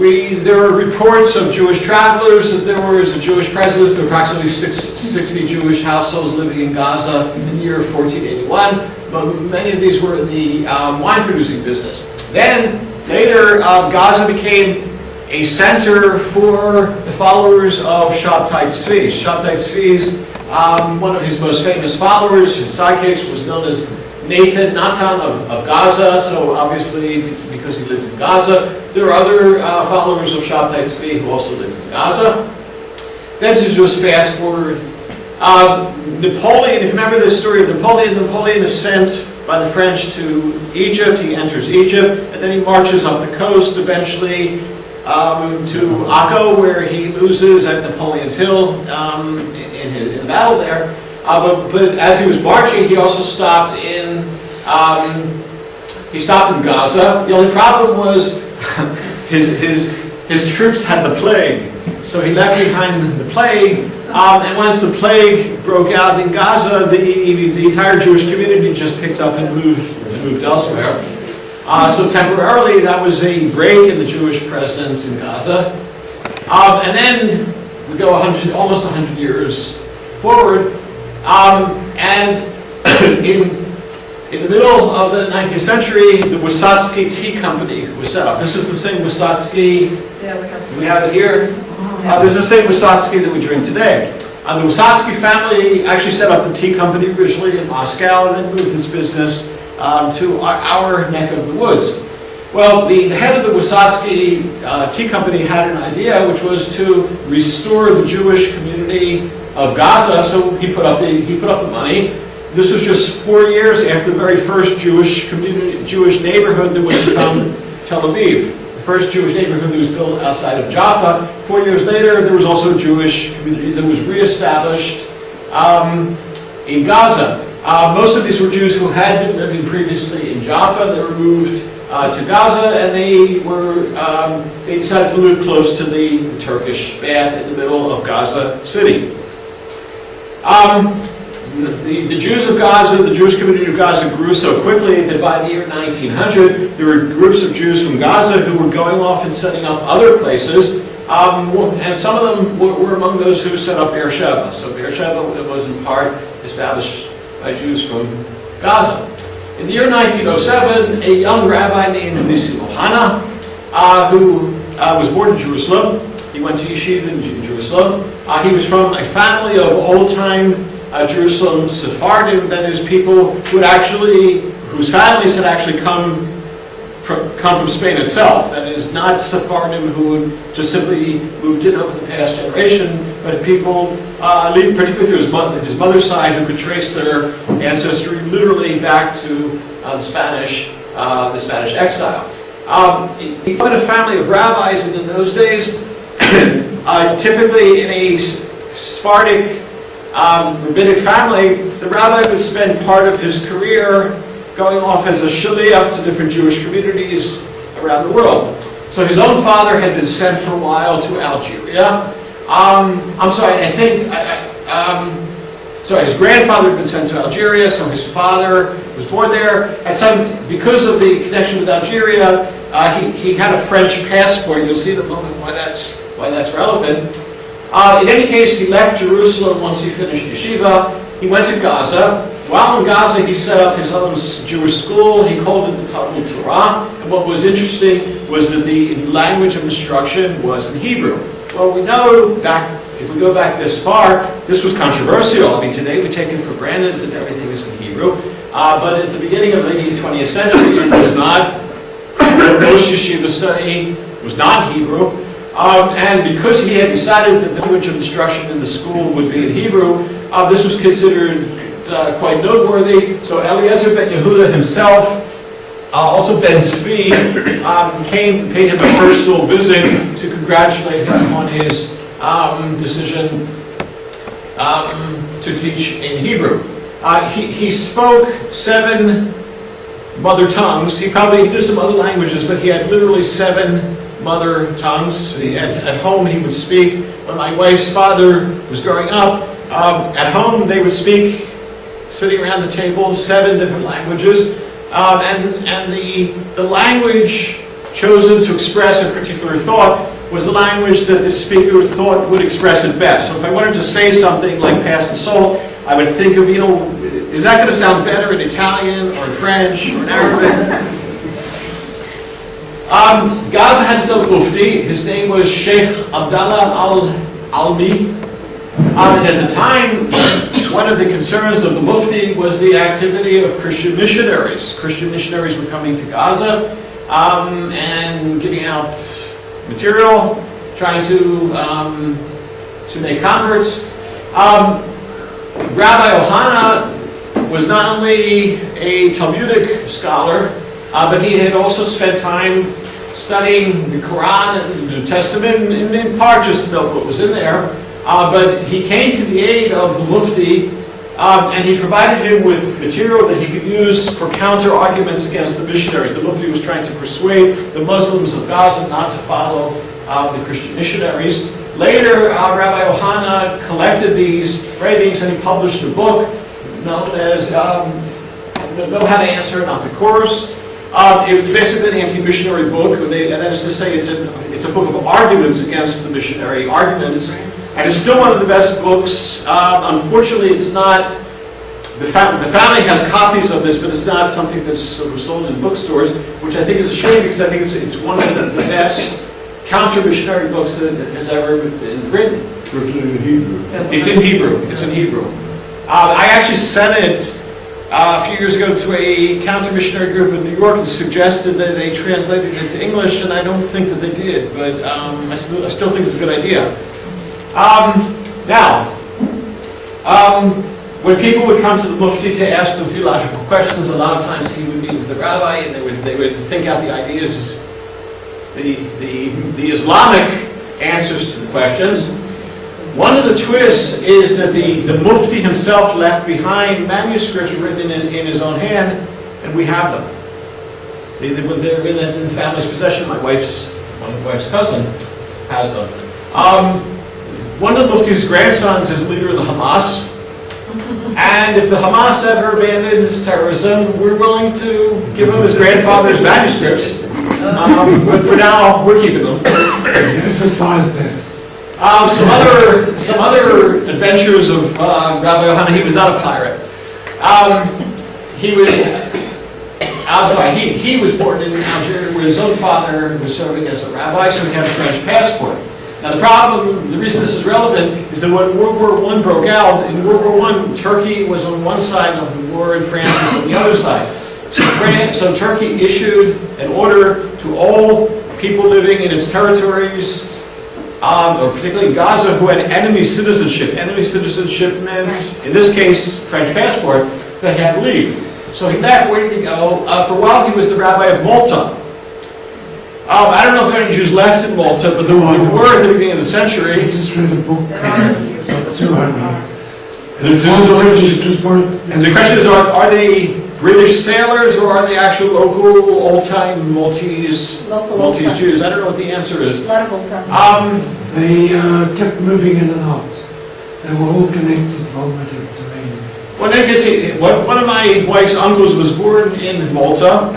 There are reports of Jewish travelers that there was a Jewish presence. There were approximately 60 Jewish households living in Gaza in the year 1481, but many of these were in the wine-producing business. Then, later, Gaza became a center for the followers of Shabtai Tzvi. Shabtai Tzvi's, one of his most famous followers, his sidekicks, was known as Natan of Gaza, so obviously, because he lived in Gaza, there are other followers of Shabtai Tzvi who also lived in Gaza. Then to just fast forward, Napoleon, if you remember the story of Napoleon is sent by the French to Egypt. He enters Egypt, and then he marches up the coast, eventually to Akko, where he loses at Napoleon's Hill in battle there. But as he was marching, he also stopped in Gaza. The only problem was his troops had the plague, so he left behind the plague. And once the plague broke out in Gaza, the entire Jewish community just picked up and moved elsewhere. So temporarily, that was a break in the Jewish presence in Gaza. And then we go almost 100 years forward. And in the middle of the 19th century, the Wysotsky Tea Company was set up. This is the same Wysotsky we have it here. This is the same Wysotsky that we drink today. The Wysotsky family actually set up the tea company originally in Moscow, and then moved its business to our neck of the woods. Well, the head of the Wysotsky Tea Company had an idea, which was to restore the Jewish community of Gaza, so he put up the money. This was just 4 years after the very first Jewish neighborhood that would become Tel Aviv. The first Jewish neighborhood that was built outside of Jaffa. 4 years later, there was also a Jewish community that was reestablished in Gaza. Most of these were Jews who had been living previously in Jaffa. They were moved to Gaza, and they decided to live close to the Turkish bath in the middle of Gaza City. The Jews of Gaza, the Jewish community of Gaza grew so quickly that by the year 1900, there were groups of Jews from Gaza who were going off and setting up other places, and some of them were among those who set up Beersheba. So Beersheba was in part established by Jews from Gaza. In the year 1907, a young rabbi named Rabbi Ohana, who was born in Jerusalem, he went to yeshiva in Jerusalem. He was from a family of old-time Jerusalem Sephardim, that is, people whose families had actually come from Spain itself. That is, not Sephardim who just simply moved in over the past generation, but people, particularly through his mother's side, who could trace their ancestry literally back to the Spanish exile. He had a family of rabbis, and in those days, typically in a Sephardic rabbinic family, the rabbi would spend part of his career going off as a shaliach to different Jewish communities around the world. So his own father had been sent for a while to Algeria. His grandfather had been sent to Algeria, so his father was born there. Because of the connection with Algeria, he had a French passport. You'll see in a moment why that's relevant. In any case, he left Jerusalem once he finished yeshiva. He went to Gaza. While in Gaza, he set up his own Jewish school. He called it the Talmud Torah. And what was interesting was that the language of instruction was in Hebrew. Well, we know if we go back this far, this was controversial. I mean, today we take it for granted that everything is in Hebrew. But at the beginning of the 20th century, it was not. Most yeshiva study was not Hebrew. And because he had decided that the language of instruction in the school would be in Hebrew, this was considered quite noteworthy. So Eliezer ben Yehuda himself, also Ben Tzvi, paid him a personal visit to congratulate him on his decision to teach in Hebrew. He spoke 7 mother tongues. He knew some other languages, but he had literally 7 mother tongues. At home he would speak. When my wife's father was growing up, at home they would speak, sitting around the table, 7 different languages. And the language chosen to express a particular thought was the language that the speaker thought would express it best. So if I wanted to say something like pass the salt, I would think of, is that going to sound better in Italian or in French or in Arabic? Gaza had its own mufti. His name was Sheikh Abdallah al-Almi. And at the time, one of the concerns of the mufti was the activity of Christian missionaries. Christian missionaries were coming to Gaza and giving out material, trying to make converts. Rabbi Ohana was not only a Talmudic scholar, but he had also spent time studying the Quran and the New Testament, in part just to know what was in there. But he came to the aid of the Mufti, and he provided him with material that he could use for counter-arguments against the missionaries. The Mufti was trying to persuade the Muslims of Gaza not to follow the Christian missionaries. Later, Rabbi Ohana collected these writings and he published a book known as Know How to Answer, Not the Course. It's basically an anti-missionary book, and that is to say it's a book of arguments against the missionary arguments. And it's still one of the best books. Unfortunately, it's not. The family has copies of this, but it's not something that's sort of sold in bookstores, which I think is a shame because I think it's one of the best counter-missionary books that has ever been written. It's in Hebrew. It's in Hebrew. It's in Hebrew. I actually sent it a few years ago to a counter-missionary group in New York and suggested that they translated it to English, and I don't think that they did, but I still think it's a good idea. When people would come to the Mufti to ask them theological questions, a lot of times he would meet with the rabbi and they would think out the ideas, the Islamic answers to the questions. One of the twists is that the Mufti himself left behind manuscripts written in his own hand, and we have them. They're in the family's possession. My wife's cousin has them. One of the Mufti's grandsons is leader of the Hamas. And if the Hamas ever abandons terrorism, we're willing to give him his grandfather's manuscripts. But for now, we're keeping them. Emphasize this. Some other adventures of Rabbi Ohana. He was not a pirate. He was born in Algeria, where his own father was serving as a rabbi, so he had a French passport. Now the reason this is relevant is that when World War I broke out, in World War I, Turkey was on one side of the war and France was on the other side. So Turkey issued an order to all people living in its territories, or particularly Gaza, who had enemy citizenship. Enemy citizenship meant, in this case, French passport, that he had to leave. So he left. Where did he go? For a while he was the rabbi of Malta. I don't know if any Jews left in Malta, but there were at the beginning of the century. This is from the book. And the question is, are they British sailors or are they actual local old-time Maltese Jews? I don't know what the answer is. They kept moving in and out. They were all connected from Mediterranean. Well, in any case, one of my wife's uncles was born in Malta,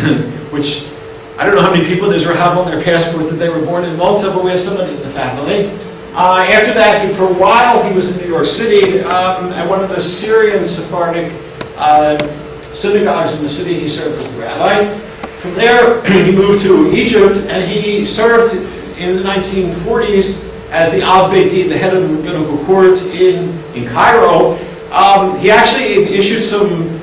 which I don't know how many people in Israel have on their passport that they were born in Malta, but we have somebody in the family. After that, for a while, he was in New York City at one of the Syrian Sephardic synagogues in the city. He served as the rabbi. From there, he moved to Egypt, and he served in the 1940s as the Av Beit Din, the head of the rabbinical court in Cairo. He actually issued some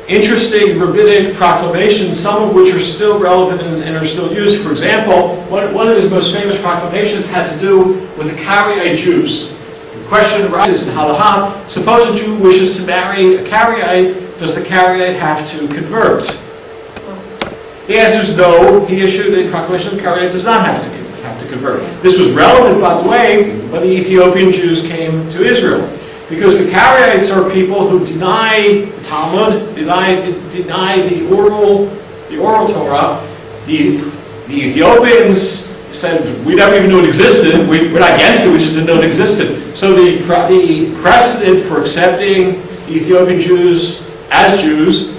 interesting rabbinic proclamations, some of which are still relevant and are still used. For example, one of his most famous proclamations had to do with the Karaite Jews. The question arises in Halakha: suppose a Jew wishes to marry a Karaite, does the Karaite have to convert? The answer is no. He issued a proclamation: the Karaite does not have to convert. This was relevant, by the way, when the Ethiopian Jews came to Israel. Because the Karaites are people who deny the Talmud, deny the oral Torah. The Ethiopians said, we never even knew it existed. We're not against it, we just didn't know it existed. So the precedent for accepting the Ethiopian Jews as Jews,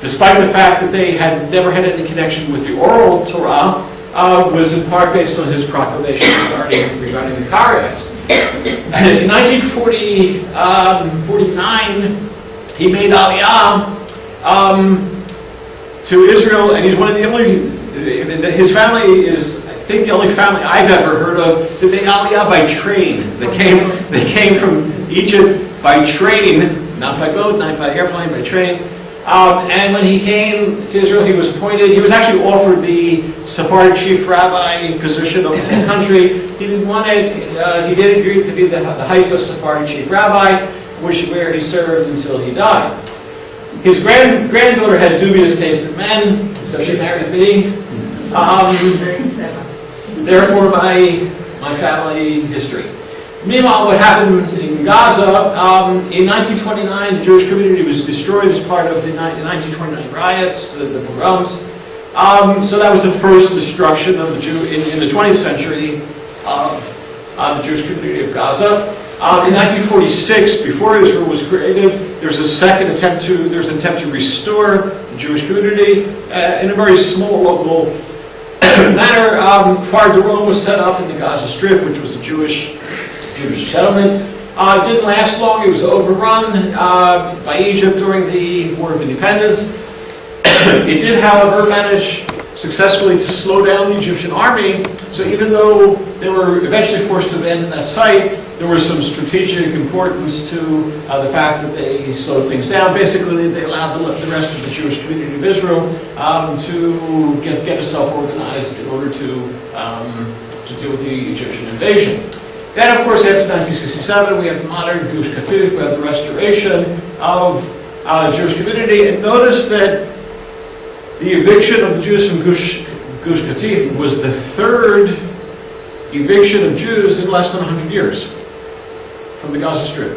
despite the fact that they had never had any connection with the oral Torah, was in part based on his proclamation regarding the Karaites. In 1949, he made Aliyah to Israel, and he's one of the only, his family is, I think, the only family I've ever heard of that made Aliyah by train. They came from Egypt by train, not by boat, not by airplane, by train. And when he came to Israel, he was appointed, he was actually offered the Sephardic chief rabbi position of the whole country. He didn't want it. He did agree to be the Haifa Sephardic chief rabbi, where he served until he died. His granddaughter had dubious taste in men, so she married me. Therefore, my family history. Meanwhile, what happened in Gaza, in 1929, the Jewish community was destroyed as part of the 1929 riots, the pogroms. So that was the first destruction of the in the 20th century of the Jewish community of Gaza. In 1946, before Israel was created, there's an attempt to restore the Jewish community in a very small local manner. Far Doron was set up in the Gaza Strip, which was a Jewish settlement. It didn't last long. It was overrun by Egypt during the War of Independence. It did, however, manage successfully to slow down the Egyptian army. So even though they were eventually forced to abandon that site, there was some strategic importance to the fact that they slowed things down. Basically, they allowed the rest of the Jewish community of Israel to get itself organized in order to deal with the Egyptian invasion. Then, of course, after 1967, we have the modern Gush Katif, we have the restoration of the Jewish community. And notice that the eviction of the Jews from Gush Katif was the third eviction of Jews in less than 100 years from the Gaza Strip.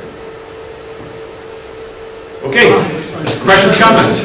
Okay, questions, comments?